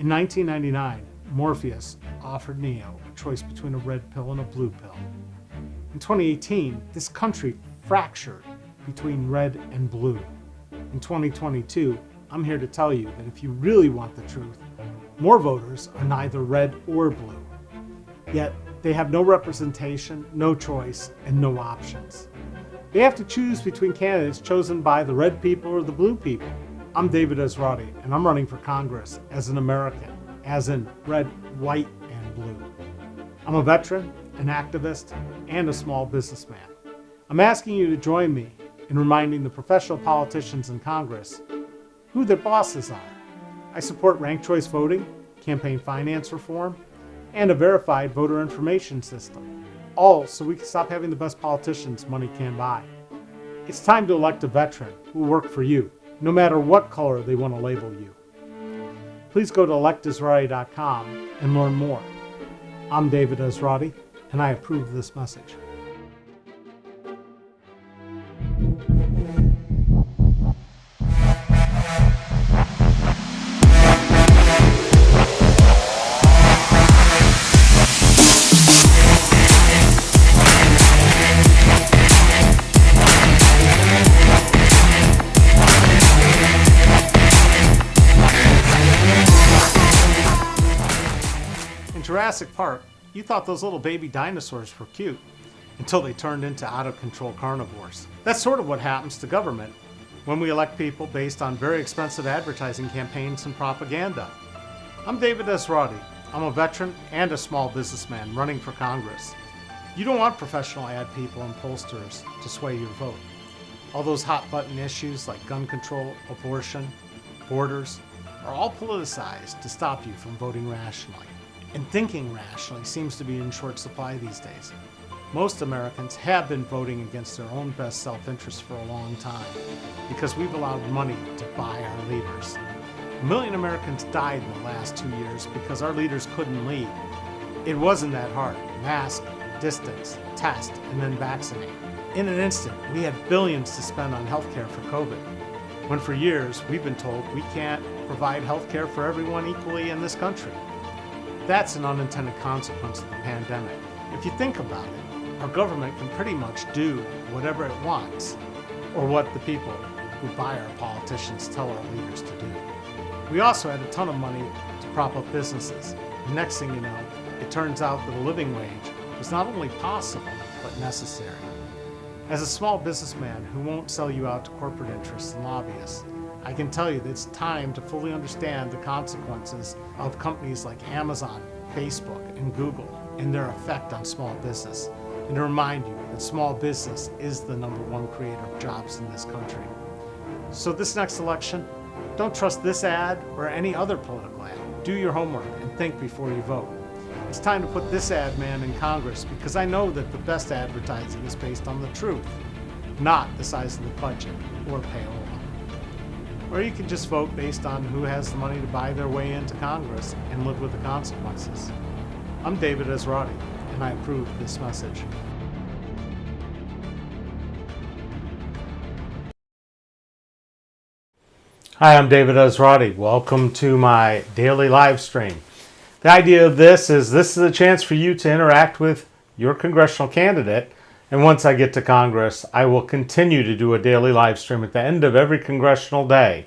In 1999, Morpheus offered Neo a choice between a red pill and a blue pill. In 2018, this country fractured between red and blue. In 2022, I'm here to tell you that if you really want the truth, more voters are neither red or blue. Yet, they have no representation, no choice, and no options. They have to choose between candidates chosen by the red people or the blue people. I'm David Esrati, and I'm running for Congress as an American, as in red, white, and blue. I'm a veteran, an activist, and a small businessman. I'm asking you to join me in reminding the professional politicians in Congress who their bosses are. I support ranked choice voting, campaign finance reform, and a verified voter information system, all so we can stop having the best politicians money can buy. It's time to elect a veteran who will work for you, no matter what color they want to label you. Please go to electesrati.com and learn more. I'm David Esrati, and I approve this message. Jurassic Park, you thought those little baby dinosaurs were cute until they turned into out-of-control carnivores. That's sort of what happens to government when we elect people based on very expensive advertising campaigns and propaganda. I'm David Esrati. I'm a veteran and a small businessman running for Congress. You don't want professional ad people and pollsters to sway your vote. All those hot-button issues like gun control, abortion, borders are all politicized to stop you from voting rationally. And thinking rationally seems to be in short supply these days. Most Americans have been voting against their own best self-interest for a long time because we've allowed money to buy our leaders. 1 million Americans died in the last 2 years because our leaders couldn't lead. It wasn't that hard. Mask, distance, test, and then vaccinate. In an instant, we had billions to spend on healthcare for COVID, when for years we've been told we can't provide healthcare for everyone equally in this country. That's an unintended consequence of the pandemic. If you think about it, our government can pretty much do whatever it wants, or what the people who buy our politicians tell our leaders to do. We also had a ton of money to prop up businesses. The next thing you know, it turns out that a living wage was not only possible, but necessary. As a small businessman who won't sell you out to corporate interests and lobbyists, I can tell you that it's time to fully understand the consequences of companies like Amazon, Facebook, and Google and their effect on small business, and to remind you that small business is the #1 creator of jobs in this country. So this next election, don't trust this ad or any other political ad. Do your homework and think before you vote. It's time to put this ad man in Congress because I know that the best advertising is based on the truth, not the size of the budget or payola. Or you can just vote based on who has the money to buy their way into Congress and live with the consequences. I'm David Esrati, and I approve this message. Hi, I'm David Esrati. Welcome to my daily live stream. The idea of this is a chance for you to interact with your congressional candidate. And once I get to Congress, I will continue to do a daily live stream at the end of every congressional day.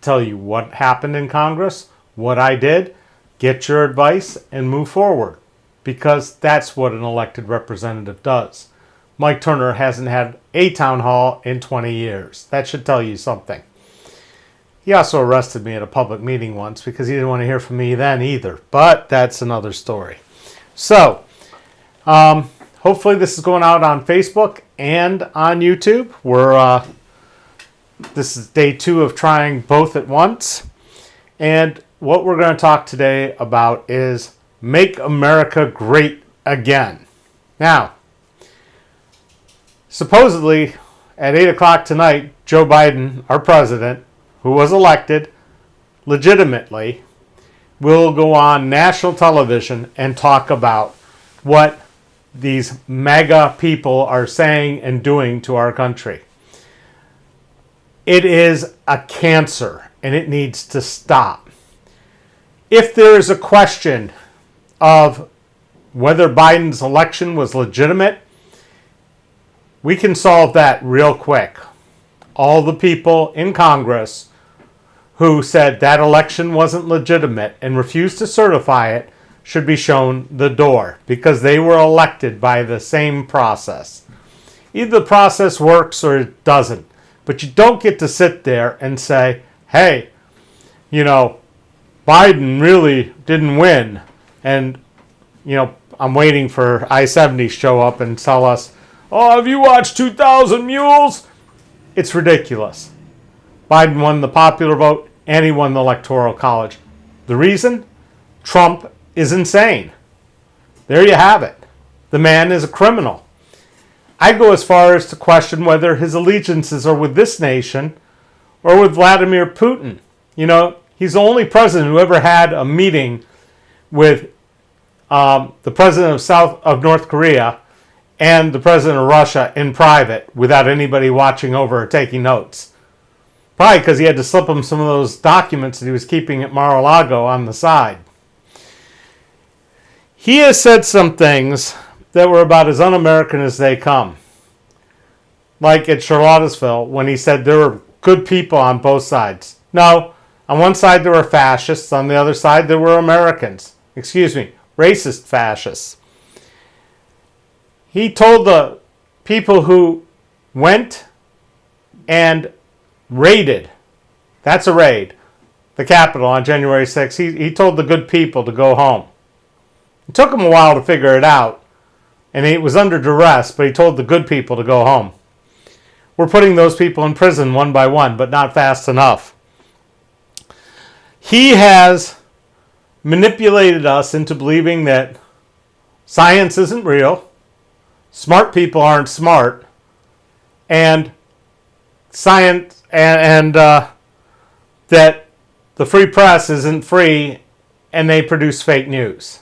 Tell you what happened in Congress, what I did, get your advice, and move forward. Because that's what an elected representative does. Mike Turner hasn't had a town hall in 20 years. That should tell you something. He also arrested me at a public meeting once because he didn't want to hear from me then either. But that's another story. So, hopefully this is going out on Facebook and on YouTube. This is day 2 of trying both at once. And what we're going to talk today about is Make America Great Again. Now, supposedly at 8 o'clock tonight, Joe Biden, our president, who was elected legitimately, will go on national television and talk about what these MAGA people are saying and doing to our country. It is a cancer, and it needs to stop. If there is a question of whether Biden's election was legitimate, we can solve that real quick. All the people in Congress who said that election wasn't legitimate and refused to certify it should be shown the door, because they were elected by the same process. Either the process works or it doesn't. But you don't get to sit there and say, hey, Biden really didn't win. And, I'm waiting for I-70 to show up and tell us, oh, have you watched 2,000 Mules? It's ridiculous. Biden won the popular vote and he won the Electoral College. The reason? Trump is insane. There you have it. The man is a criminal. I go as far as to question whether his allegiances are with this nation or with Vladimir Putin. He's the only president who ever had a meeting with the president of North Korea and the president of Russia in private without anybody watching over or taking notes. Probably because he had to slip him some of those documents that he was keeping at Mar-a-Lago on the side. He has said some things that were about as un-American as they come. Like at Charlottesville, when he said there were good people on both sides. No, on one side there were fascists, on the other side there were Americans. Racist fascists. He told the people who went and raided, that's a raid, the Capitol on January 6th, he told the good people to go home. It took him a while to figure it out, and it was under duress, but he told the good people to go home. We're putting those people in prison one by one, but not fast enough. He has manipulated us into believing that science isn't real, smart people aren't smart, and science and that the free press isn't free and they produce fake news.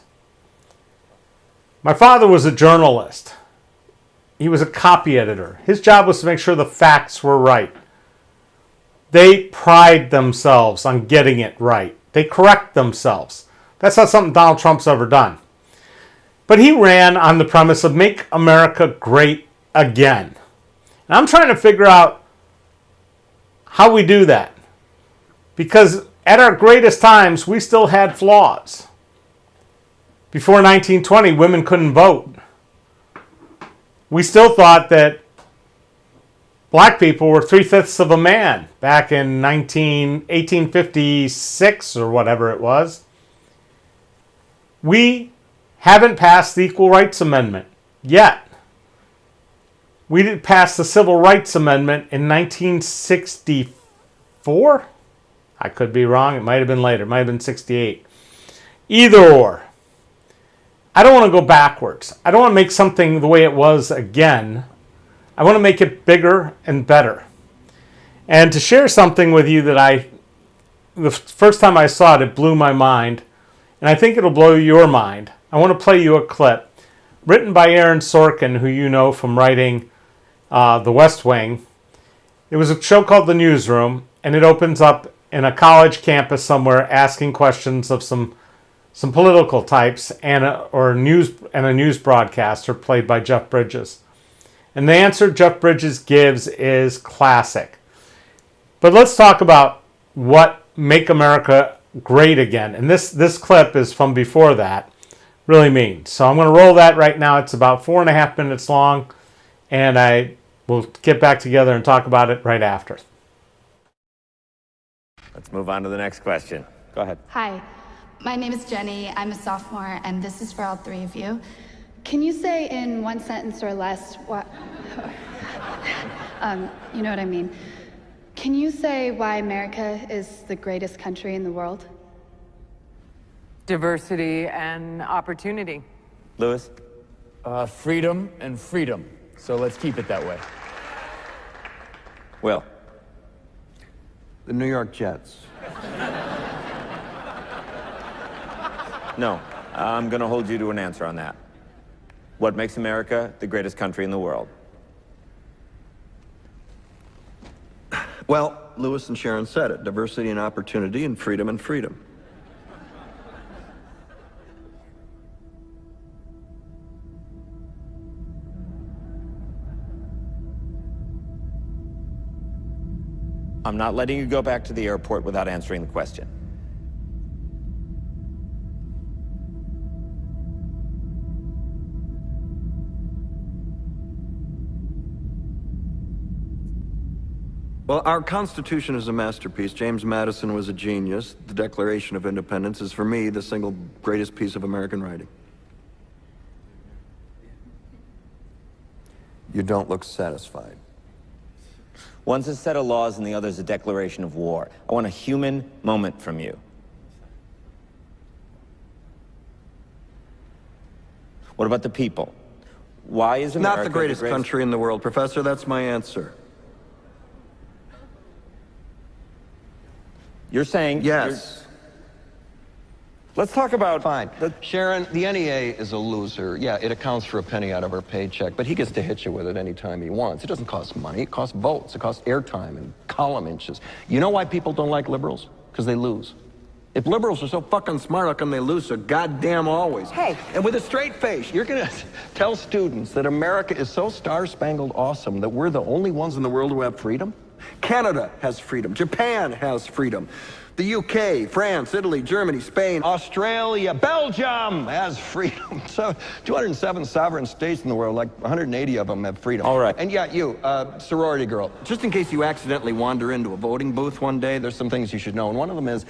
My father was a journalist. He was a copy editor. His job was to make sure the facts were right. They pride themselves on getting it right. They correct themselves. That's not something Donald Trump's ever done. But he ran on the premise of make America great again. And I'm trying to figure out how we do that. Because at our greatest times, we still had flaws. Before 1920, women couldn't vote. We still thought that black people were 3/5 of a man back in 1856 or whatever it was. We haven't passed the Equal Rights Amendment yet. We did pass the Civil Rights Amendment in 1964. I could be wrong. It might have been later. It might have been 68. Either or. I don't want to go backwards. I don't want to make something the way it was again. I want to make it bigger and better. And to share something with you that the first time I saw it, it blew my mind. And I think it'll blow your mind. I want to play you a clip written by Aaron Sorkin, who you know from writing The West Wing. It was a show called The Newsroom, and it opens up in a college campus somewhere asking questions of some political types and a news broadcaster played by Jeff Bridges. And the answer Jeff Bridges gives is classic. But let's talk about what Make America Great Again. And this clip is from before that. Really means. So I'm going to roll that right now. It's about 4.5 minutes long. And I will get back together and talk about it right after. Let's move on to the next question. Go ahead. Hi, my name is Jenny. I'm a sophomore, and this is for all three of you. Can you say in one sentence or less what... you know what I mean. Can you say why America is the greatest country in the world? Diversity and opportunity. Lewis? Freedom and freedom. So let's keep it that way. Will? The New York Jets. No, I'm going to hold you to an answer on that. What makes America the greatest country in the world? Well, Lewis and Sharon said it. Diversity and opportunity and freedom and freedom. I'm not letting you go back to the airport without answering the question. Well, our Constitution is a masterpiece. James Madison was a genius. The Declaration of Independence is, for me, the single greatest piece of American writing. You don't look satisfied. One's a set of laws and the other's a declaration of war. I want a human moment from you. What about the people? Why is America Not the greatest country in the world, Professor. That's my answer. You're saying... Yes. Let's talk about... Fine. Sharon, the NEA is a loser. Yeah, it accounts for a penny out of our paycheck, but he gets to hit you with it anytime he wants. It doesn't cost money. It costs votes. It costs airtime and column inches. You know why people don't like liberals? Because they lose. If liberals are so fucking smart, how come they lose so goddamn always? Hey. And with a straight face, you're going to tell students that America is so star-spangled awesome that we're the only ones in the world who have freedom? Canada has freedom. Japan has freedom. The UK, France, Italy, Germany, Spain, Australia, Belgium has freedom. So 207 sovereign states in the world, like 180 of them have freedom. All right. And yeah, you, sorority girl, just in case you accidentally wander into a voting booth one day, there's some things you should know. And one of them is,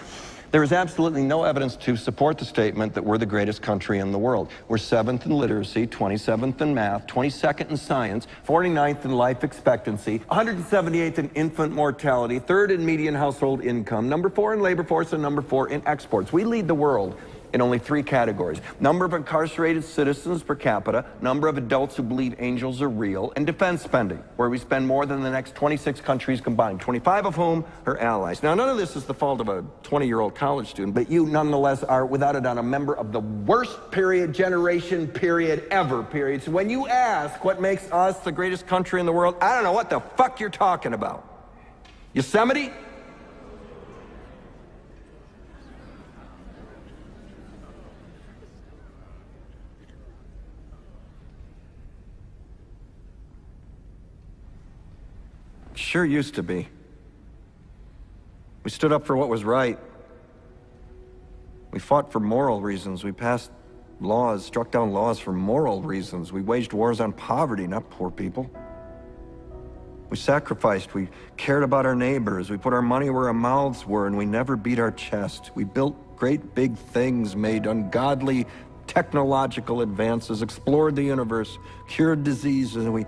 there is absolutely no evidence to support the statement that we're the greatest country in the world. We're 7th in literacy, 27th in math, 22nd in science, 49th in life expectancy, 178th in infant mortality, 3rd in median household income, number 4 in labor force, and number 4 in exports. We lead the world in only 3 categories: number of incarcerated citizens per capita, number of adults who believe angels are real, and defense spending, where we spend more than the next 26 countries combined, 25 of whom are allies. Now, none of this is the fault of a 20-year-old college student, but you nonetheless are, without a doubt, a member of the worst generation ever. So when you ask what makes us the greatest country in the world, I don't know what the fuck you're talking about. Yosemite? Sure used to be. We stood up for what was right. We fought for moral reasons. We passed laws, struck down laws for moral reasons. We waged wars on poverty, not poor people. We sacrificed. We cared about our neighbors. We put our money where our mouths were, and we never beat our chest. We built great big things, made ungodly technological advances, explored the universe, cured diseases, and we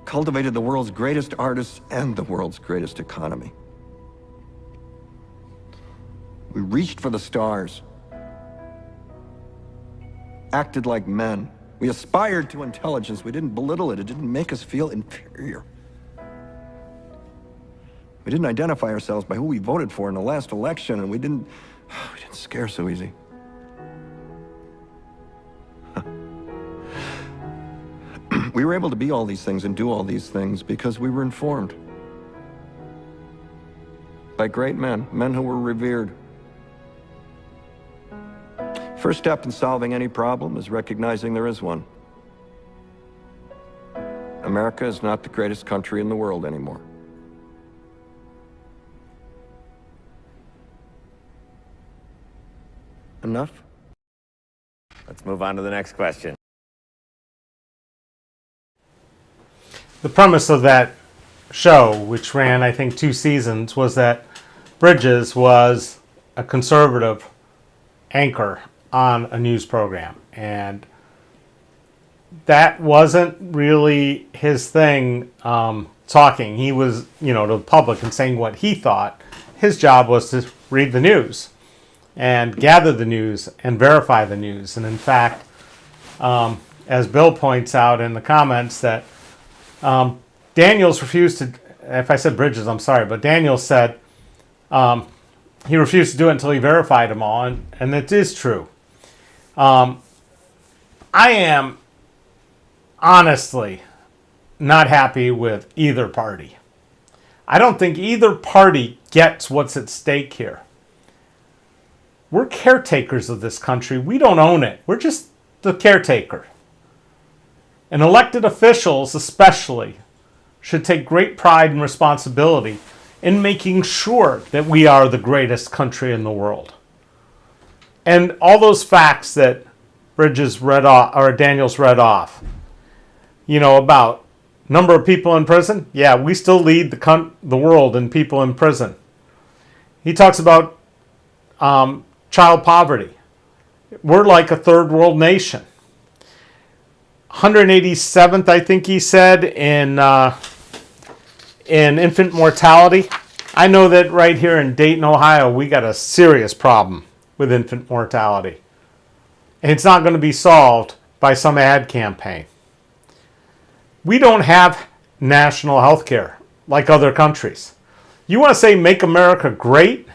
cultivated the world's greatest artists and the world's greatest economy. We reached for the stars, acted like men. We aspired to intelligence. We didn't belittle it. It didn't make us feel inferior. We didn't identify ourselves by who we voted for in the last election, and we didn't scare so easy. We were able to be all these things and do all these things because we were informed by great men, men who were revered. First step in solving any problem is recognizing there is one. America is not the greatest country in the world anymore. Enough? Let's move on to the next question. The premise of that show, which ran, I think, 2 seasons, was that Bridges was a conservative anchor on a news program. And that wasn't really his thing, talking. He was, to the public and saying what he thought. His job was to read the news and gather the news and verify the news. And in fact, as Bill points out in the comments, that Daniels refused to, if I said Bridges, I'm sorry, but Daniels said he refused to do it until he verified them all, and it is true. I am honestly not happy with either party. I don't think either party gets what's at stake here. We're caretakers of this country. We don't own it. We're just the caretaker. And elected officials especially should take great pride and responsibility in making sure that we are the greatest country in the world. And all those facts that Bridges read off, or Daniels read off, about number of people in prison. Yeah, we still lead the world in people in prison. He talks about child poverty. We're like a third world nation. 187th, I think he said, in infant mortality. I know that right here in Dayton, Ohio, we got a serious problem with infant mortality. And it's not going to be solved by some ad campaign. We don't have national health care like other countries. You want to say make America great?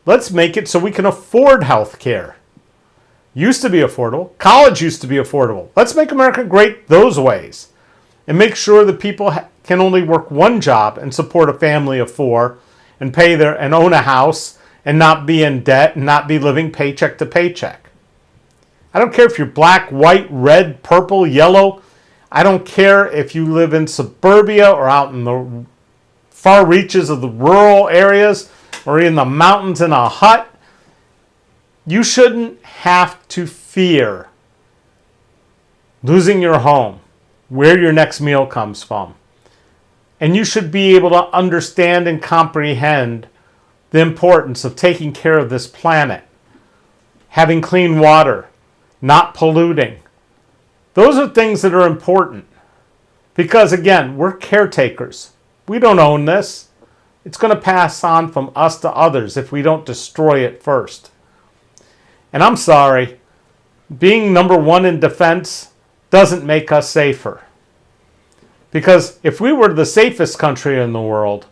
Let's make it so we can afford health care. Used to be affordable. College used to be affordable. Let's make America great those ways. And make sure that people can only work one job and support a family of 4 and and own a house and not be in debt and not be living paycheck to paycheck. I don't care if you're black, white, red, purple, yellow. I don't care if you live in suburbia or out in the far reaches of the rural areas or in the mountains in a hut. You shouldn't have to fear losing your home, where your next meal comes from. And you should be able to understand and comprehend the importance of taking care of this planet, having clean water, not polluting. Those are things that are important because, again, we're caretakers. We don't own this. It's going to pass on from us to others if we don't destroy it first. And I'm sorry, being number one in defense doesn't make us safer. Because if we were the safest country in the world,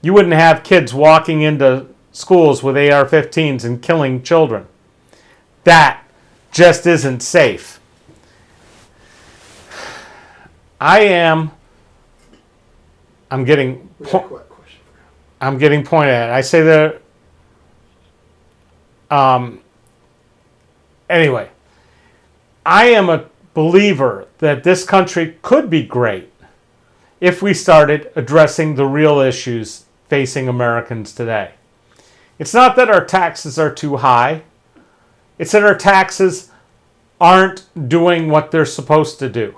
you wouldn't have kids walking into schools with AR-15s and killing children. That just isn't safe. I'm getting pointed at. I say that. Anyway, I am a believer that this country could be great if we started addressing the real issues facing Americans today. It's not that our taxes are too high. It's that our taxes aren't doing what they're supposed to do.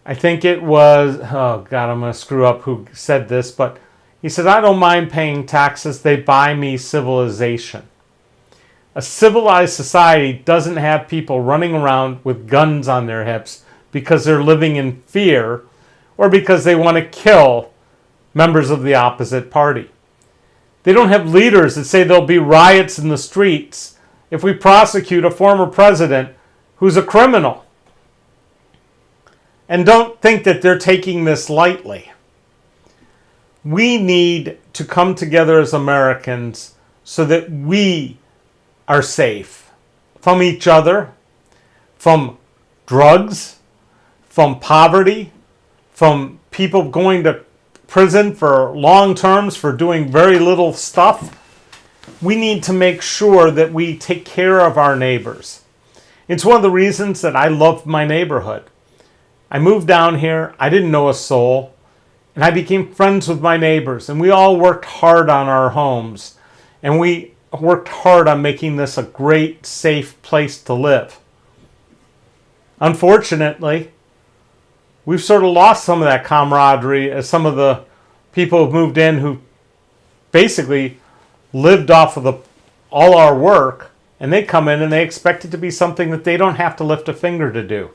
I think it was, oh God, I'm going to screw up who said this, but he said, I don't mind paying taxes. They buy me civilization. A civilized society doesn't have people running around with guns on their hips because they're living in fear or because they want to kill members of the opposite party. They don't have leaders that say there'll be riots in the streets if we prosecute a former president who's a criminal. And don't think that they're taking this lightly. We need to come together as Americans so that we are safe from each other, from drugs, from poverty, from people going to prison for long terms for doing very little stuff. We need to make sure that we take care of our neighbors. It's one of the reasons that I love my neighborhood. I moved down here, I didn't know a soul, and I became friends with my neighbors, and we all worked hard on our homes, and we worked hard on making this a great, safe place to live. Unfortunately, we've sort of lost some of that camaraderie as some of the people who've moved in who basically lived off of all our work, and they come in and they expect it to be something that they don't have to lift a finger to do.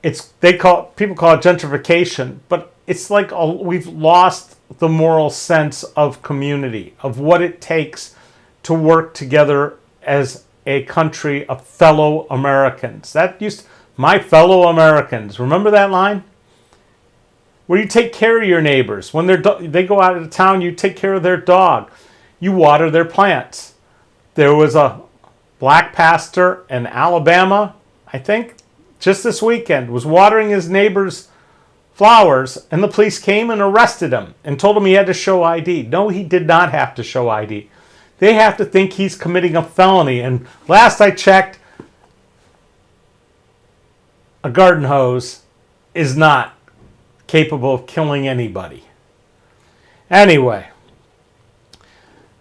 People call it gentrification, but it's like we've lost the moral sense of community, of what it takes to work together as a country of fellow Americans. My fellow Americans. Remember that line? Where you take care of your neighbors. When they go out of town, you take care of their dog. You water their plants. There was a black pastor in Alabama, I think, just this weekend, was watering his neighbor's flowers, and the police came and arrested him and told him he had to show ID. No, he did not have to show ID. They have to think he's committing a felony. And last I checked, a garden hose is not capable of killing anybody. Anyway,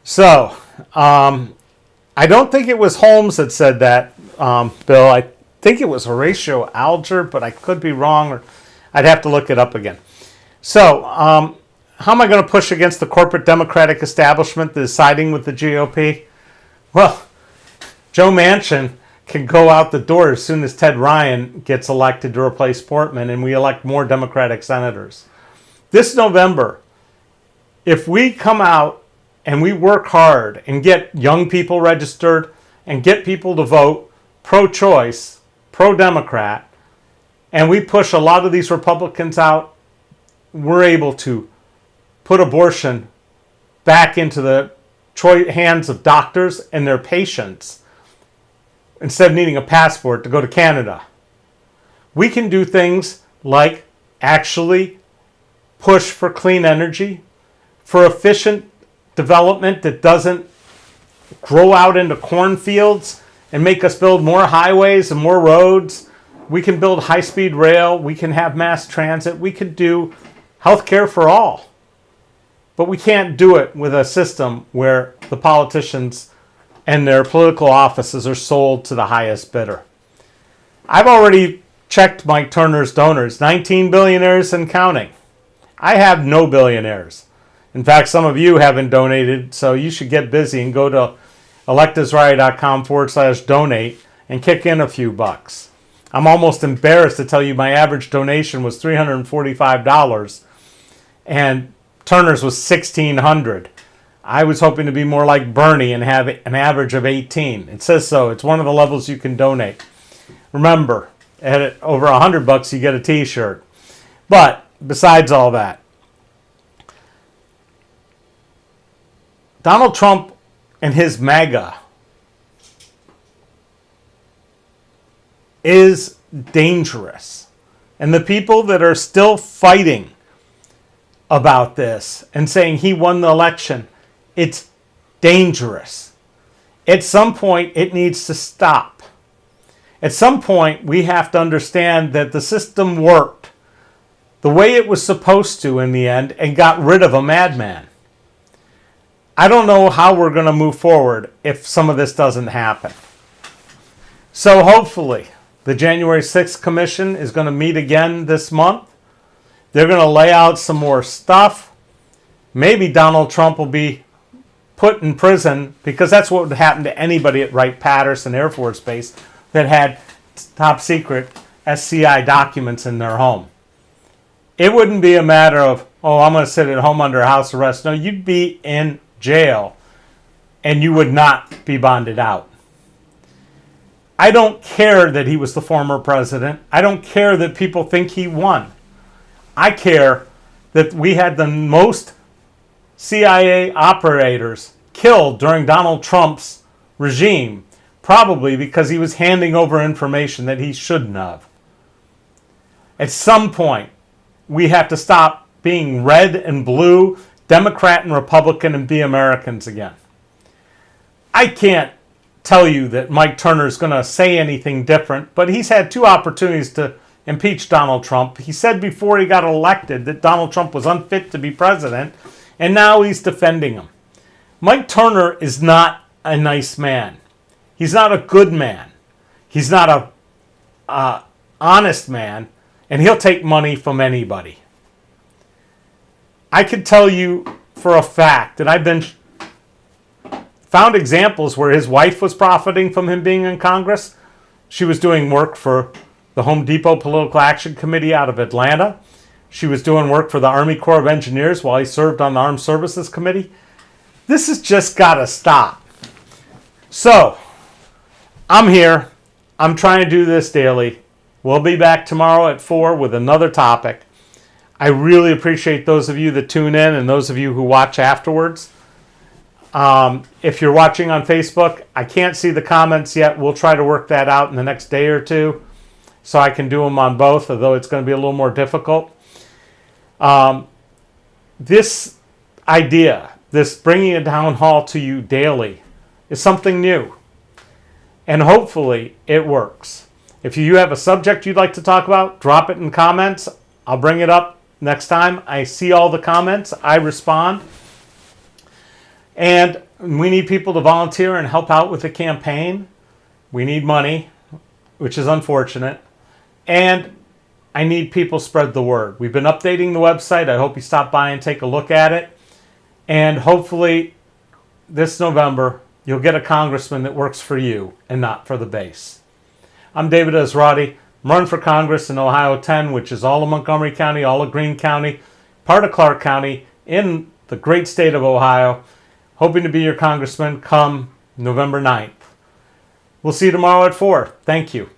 so I don't think it was Holmes that said that, Bill. I think it was Horatio Alger, but I could be wrong, or I'd have to look it up again. So, how am I going to push against the corporate Democratic establishment that is siding with the GOP? Well, Joe Manchin can go out the door as soon as Ted Ryan gets elected to replace Portman, and we elect more Democratic senators. This November, if we come out and we work hard and get young people registered and get people to vote pro-choice, pro-Democrat, and we push a lot of these Republicans out, we're able to put abortion back into the hands of doctors and their patients instead of needing a passport to go to Canada. We can do things like actually push for clean energy, for efficient development that doesn't grow out into cornfields and make us build more highways and more roads. We can build high-speed rail. We can have mass transit. We could do healthcare for all. But we can't do it with a system where the politicians and their political offices are sold to the highest bidder. I've already checked Mike Turner's donors, 19 billionaires and counting. I have no billionaires. In fact, some of you haven't donated, so you should get busy and go to electisriot.com/donate and kick in a few bucks. I'm almost embarrassed to tell you my average donation was $345 and Turner's was $1,600. I was hoping to be more like Bernie and have an average of 18. It says so. It's one of the levels you can donate. Remember, at over $100 you get a t-shirt. But besides all that, Donald Trump and his MAGA is dangerous. And the people that are still fighting about this and saying he won the election, it's dangerous. At some point, it needs to stop. At some point, we have to understand that the system worked the way it was supposed to in the end and got rid of a madman. I don't know how we're going to move forward if some of this doesn't happen. So hopefully, the January 6th Commission is going to meet again this month. They're going to lay out some more stuff. Maybe Donald Trump will be put in prison, because that's what would happen to anybody at Wright-Patterson Air Force Base that had top secret SCI documents in their home. It wouldn't be a matter of, oh, I'm going to sit at home under house arrest. No, you'd be in jail and you would not be bonded out. I don't care that he was the former president. I don't care that people think he won. I care that we had the most CIA operators killed during Donald Trump's regime, probably because he was handing over information that he shouldn't have. At some point, we have to stop being red and blue, Democrat and Republican, and be Americans again. I can't tell you that Mike Turner is going to say anything different, but he's had two opportunities to impeach Donald Trump. He said before he got elected that Donald Trump was unfit to be president, and now he's defending him. Mike Turner is not a nice man. He's not a good man. He's not a honest man, and he'll take money from anybody. I could tell you for a fact that I've been found examples where his wife was profiting from him being in Congress. She was doing work for the Home Depot Political Action Committee out of Atlanta. She was doing work for the Army Corps of Engineers while he served on the Armed Services Committee. This has just got to stop. So, I'm here. I'm trying to do this daily. We'll be back tomorrow at 4 with another topic. I really appreciate those of you that tune in and those of you who watch afterwards. If you're watching on Facebook, I can't see the comments yet. We'll try to work that out in the next day or two so I can do them on both, although it's going to be a little more difficult. This idea, this bringing a town hall to you daily, is something new. And hopefully it works. If you have a subject you'd like to talk about, drop it in comments. I'll bring it up next time. I see all the comments. I respond. And we need people to volunteer and help out with the campaign. We need money, which is unfortunate. And I need people to spread the word. We've been updating the website. I hope you stop by and take a look at it. And hopefully this November, you'll get a congressman that works for you and not for the base. I'm David Esrati. I'm running for Congress in Ohio 10, which is all of Montgomery County, all of Greene County, part of Clark County, in the great state of Ohio. Hoping to be your congressman come November 9th. We'll see you tomorrow at 4. Thank you.